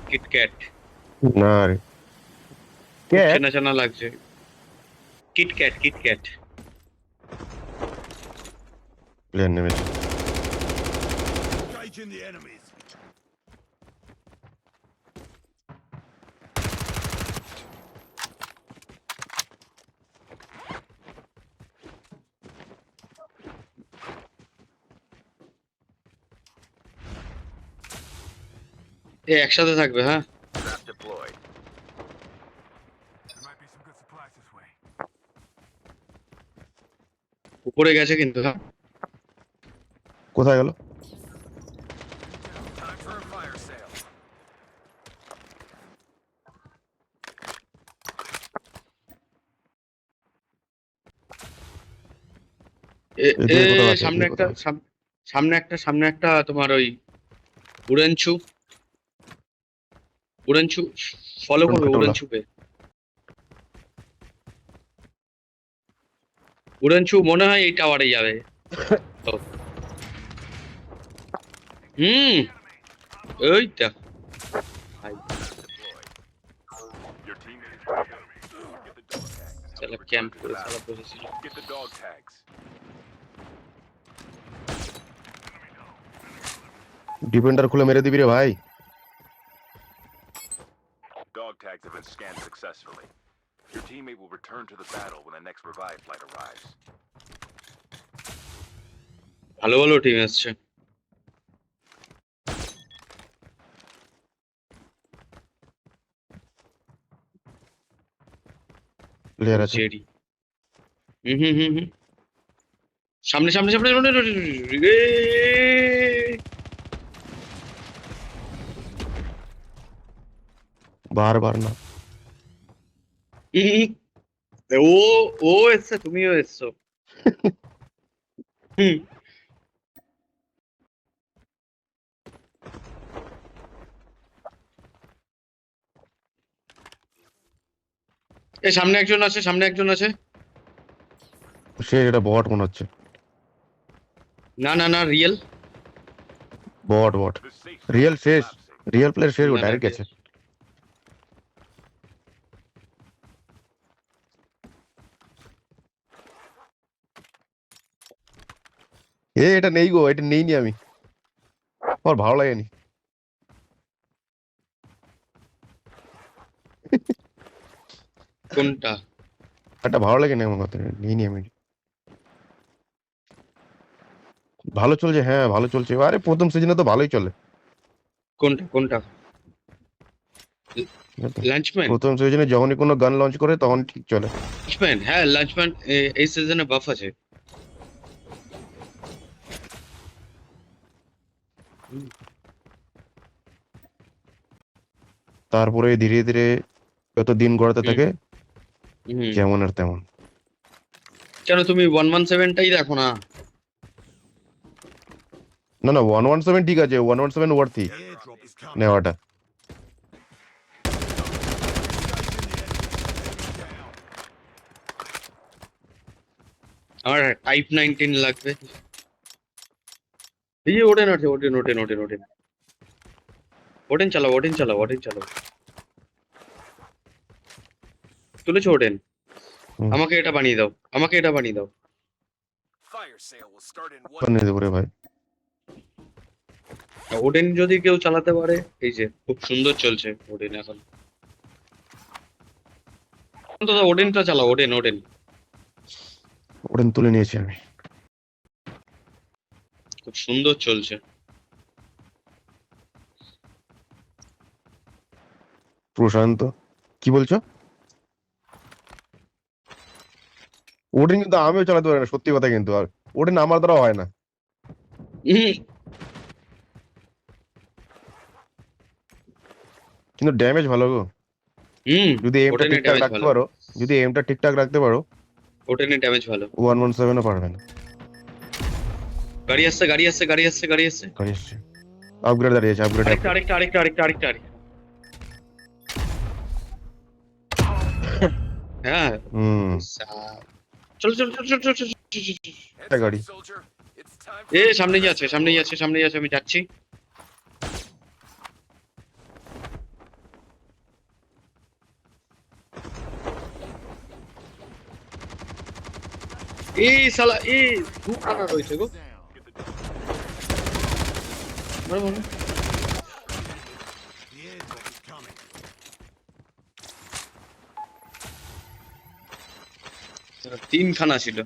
KitKat. না রে খুব ক্যাট চেনা চেনা লাগছে। KitKat KitKat. প্লেয়ার নেমেছে Engaging the enemies. এ একসাথে থাকবে, হ্যাঁ। Trap deployed. There might be some good supplies this way. উপরে গেছে কিন্তু, হ্যাঁ। কোথায় গেল Time for a fire sale. এ এ এদিকে কোথাও আছে সামনে এদিকে একটা কোথাও আছে। সামনে একটা তোমার ওই উড়েনছু উড়েনছু ফলো করবে কোনটা ওলা? উড়েনছুকে। উড়েনছু মনে হয় এই টাওয়ারে যাবে। তো হুম, ওই দেখ ভাই, Deployed. Your teammate is ready. Get the dog tags. শালা Return ক্যাম্প to the করে battle. শালা বসেছিল। Get the dog tags. Defender খুলে মেরে দিবি রে ভাই Dog tags have been scanned successfully. Your teammate will return to the battle when the next revive flight arrives. ভালো ভালো টিম আসছে। প্লেয়ার আছে জেডি। হুম। সামনে সামনে সামনে সামনে, এ! বারবার না ই- ও ও এসছে, তুমিও এসছো। হুম। এই সামনে একজন আছে, সামনে একজন আছে। সে এটা বট মনে হচ্ছে না না না, real. Bot bot The safe real zone is শেষ collapsing. রিয়েল প্লেয়ার শেষ না, না, ডাইরেক্ট গেছে এটা নেই গো এটা নেইনি আমি আমার ভালো লাগেনি কোনটা? এটা ভালো লাগেনি আমার কথা নেইনি আমি ভালো চলছে হ্যাঁ ভালো চলছে আরে প্রথম সিজনে তো ভালোই চলে কোনটা কোনটা? লাঞ্চম্যান। প্রথম সিজনে যখনই কোনো গান লঞ্চ করে তখন ঠিক চলে লাঞ্চম্যান, হ্যাঁ লাঞ্চম্যান। এই সিজনে বাফ আছে। তারপরে ধীরে ধীরে যত দিন গড়াতে থাকে হুম। যেমন আর তেমন কেন তুমি 117টাই দেখো না? না না 117 ঠিক আছে 117 worthy The airdrop is coming. নেওয়াটা আমার টাইপ 19 লাগবে। এই যে ওডেন আছে, ওডেন চালাও, তুলেছো ওডেন। হুম। আমাকে এটা বানিয়ে দাও। Fire sale will start in 1 বানিয়ে দেবো রে ভাই ওডেন যদি কেউ চালাতে পারে, এই যে খুব সুন্দর চলছে ওডেন এখন। অন্তত ওডেনটা চালাও, ওডেন। ওটা তুলে নিয়েছি আমি খুব সুন্দর চলছে। প্রশান্ত কি বলছো ওটা কিন্তু আমিও চালাতে পারি না সত্যি কথা কিন্তু আর ওটা আমার দ্বারা হয় না হুম, কিন্তু ড্যামেজ ভালো গো যদি এমটা ওডেনে ঠিকঠাক ড্যামেজ রাখতে ভালো, পারো যদি এমটা ঠিকঠাক রাখতে পারো ওডেনে ড্যামেজ ভালো। 117ও পারবে না গাড়ি আসছে। গাড়ি এসছে আপগ্রেড দাঁড়িয়েছে আপগ্রেড আরেকটা। হ্যাঁ, হুম চলো। একটা গাড়ি soldier. It's time A for সামনেই আছে, আমি যাচ্ছি। এই শালা এই দুখানা রয়েছে গো। মারো, মারো। তিনখানা ছিল।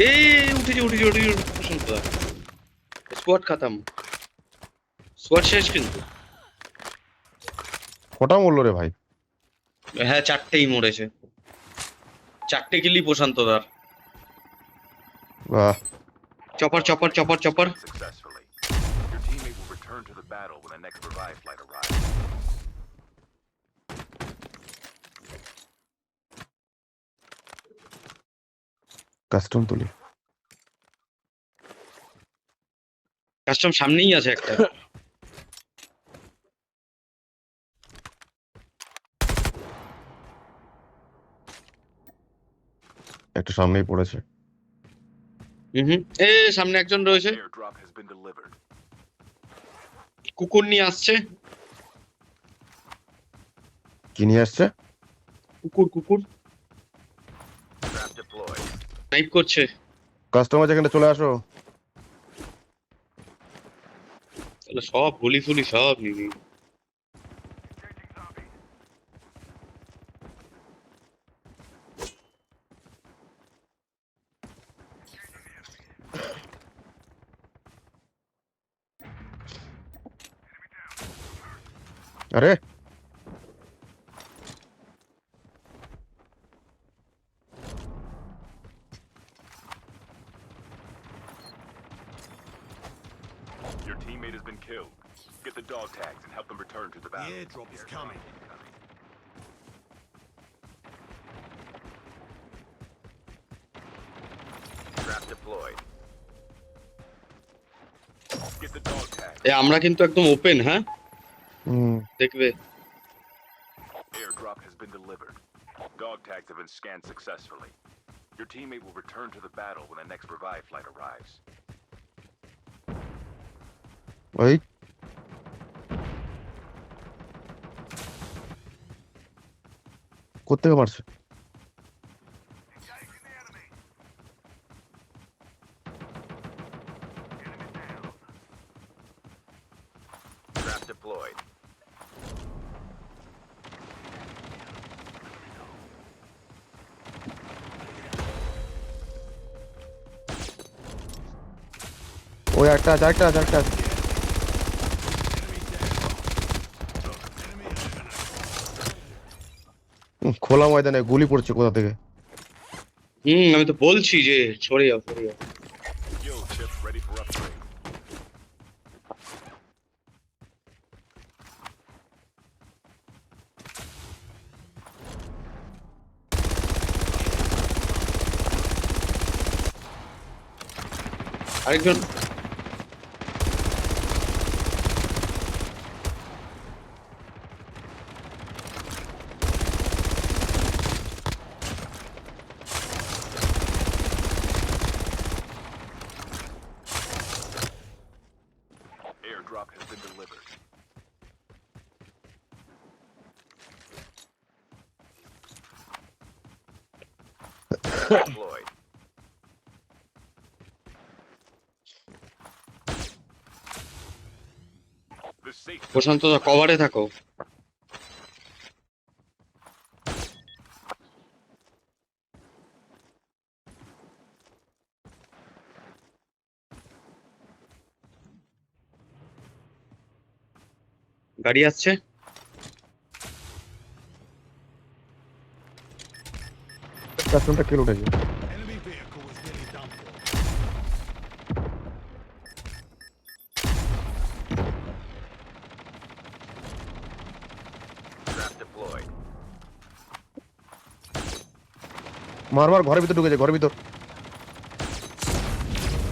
এই উঠেছে প্রশান্ত দা। স্কোয়াড খাতাম, স্কোয়াড শেষ কিন্তু। কটা মরলো রে ভাই? হ্যাঁ, চারটেই মরেছে, চারটে কিলি প্রশান্ত দার। বাহ, chopper chopper chopper chopper. Successfully. Your teammate will return to the battle when the next revive flight arrives. Custom তুলি। কাস্টম সামনেই আছে একটা। একটা সামনেই পড়েছে। হুম, এ সামনে একজন রয়েছে, Airdrop has been delivered. কুকুর নিয়ে আসছে। কি নিয়ে আসছে? কুকুর কুকুর Trap deployed. টাইপ করছে। কাস্টমার যেখানে চলে আসো। তাহলে সব গুলি ফুলি সব নিবি। আরে Your teammate has been killed. Get the dog tags and help them return to the battle. The airdrop is coming. Trap deployed. Get the dog tags. এ আমরা কিন্তু একদম ওপেন, হ্যাঁ দেখবে। Airdrop has been delivered. Dog tags have been scanned successfully. Your teammate will return to the battle when the next revive flight arrives. ওই কোত্থেকে মারছে? Trap deployed. ওই একটা আছে, একটা আছে, একটা আছে। খোলা ময়দানে গুলি পড়ছে কোথা থেকে? আমি তো বলছি যে সরে যাও সরে যাও। Skill chip ready for upgrade. আরেকজন Airdrop has been delivered. Deployed. The safe zone প্রশান্ত দা কভারে থাকো। গাড়ি আসছে। কাস্টমটা কিল উঠেছে। Enemy vehicle is nearly done for. trap deployed. মার মার, ঘরের ভিতর ঢুকেছে, ঘরের ভিতর।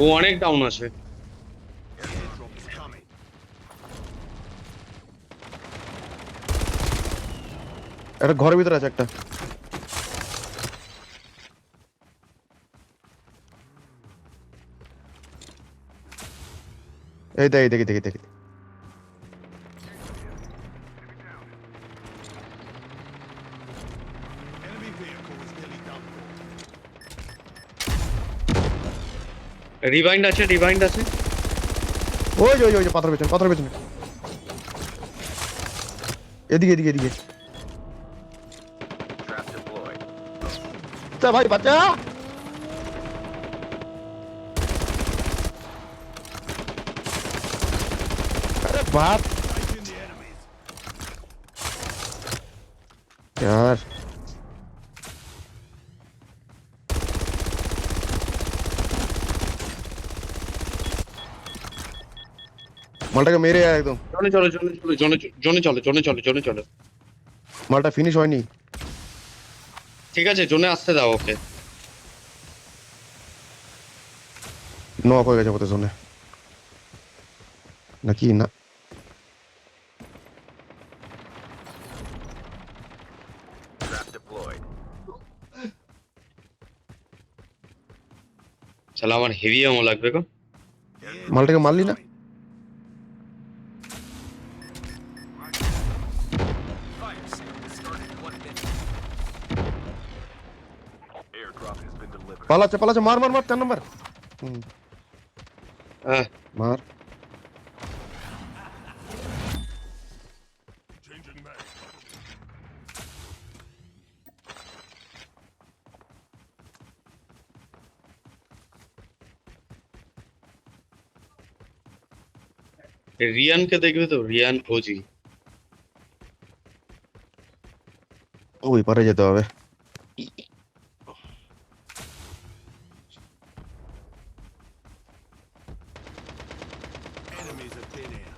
ও অনেক ডাউন আছে। The airdrop is coming. একটা ঘরের ভিতর আছে একটা। এই দেখি দেখি দেখি দেখি। Enemy vehicle is nearly done for. Rewind আছে, রিভাইন্ড আছে। ওই যে পাথর পেছনে এদিকে Trap deployed. তা ভাই বাচ্চা আরে বাপ Facing the enemies. यार মালটাকে মেরে আয় একদম জোনে চলো। মালটা ফিনিশ হয়নি ঠিক আছে, জোনে আসতে দাও ওকে। নক হয়ে গেছে বোধহয় জোনে নাকি না Trap deployed. শালা আমার হেভি আমো লাগবে গো। মালটাকে মারলি না Airdrop has been delivered. পালাচ্ছে মার 4 নাম্বার হ্যাঁ, মার Changing mag. রিয়ানকে দেখবে তো, রিয়ান ওজি। ওই পারে যেতে হবে Enemies have been here.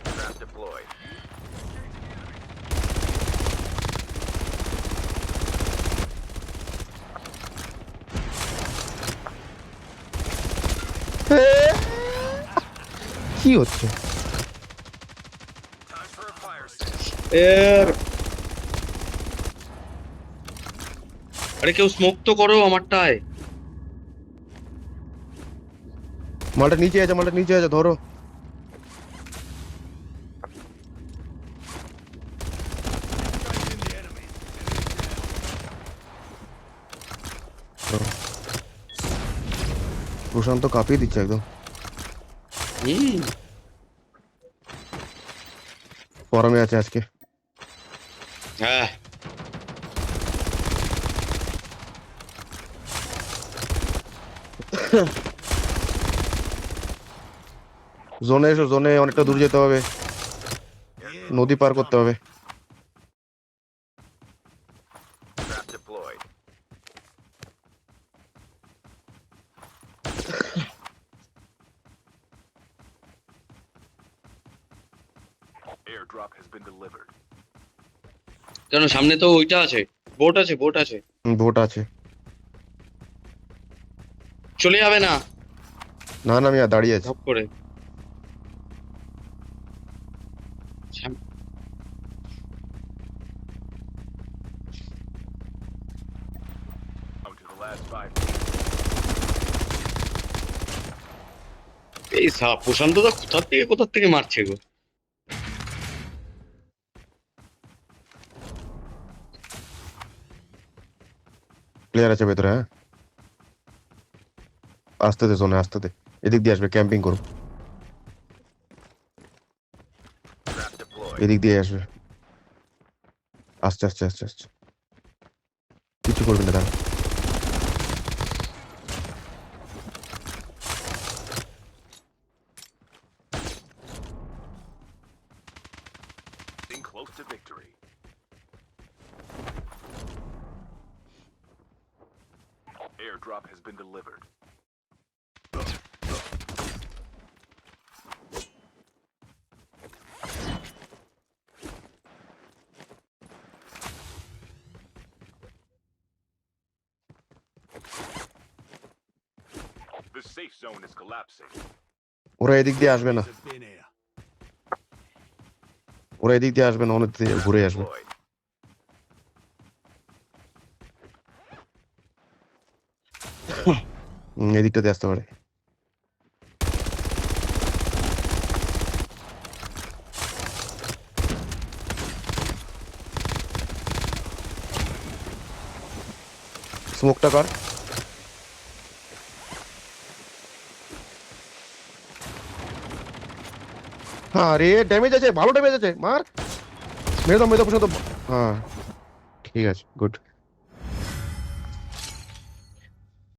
Trap deployed. কি হচ্ছে Time for a fire sale. আরে কেউ স্মোক তো করো আমারটায়। মালটা নিচে আছে ধরো Facing the enemies. প্রশান্ত কাঁপিয়ে দিচ্ছে একদম ফরমে আছে আজকে হ্যাঁ, জোনে অনেকটা দূর যেতে হবে নদী পার করতে হবে Trap deployed. Airdrop has been delivered. কেন সামনে তো ওইটা আছে, বোট আছে। ভোট আছে চলে যাবে না না আমি আর দাঁড়িয়ে আছি ধপ করে। সাম- Down to the last 5. এই প্রশান্ত দা কোথা থেকে মারছে গো। প্লেয়ার আছে ভেতরে হ্যাঁ আসতে দে জোনে আসতে দে এদিক দিয়ে আসবে ক্যাম্পিং করো Trap deployed. এদিক দিয়ে আসবে আসছে কিছু করবি না দাঁড়া Getting close to victory. Airdrop has been delivered. The safe zone is collapsing. ওরা এদিক দিয়ে আসবে না Enemies have been here. অনেক দিয়ে ঘুরে আসবে Deployed. এদিকটাতে আসতে পারে স্মোকটা কর হ্যাঁ রে ড্যামেজ আছে, ভালো ড্যামেজ আছে, মার। মেরে দাও পর্যন্ত। হ্যাঁ ঠিক আছে, গুড।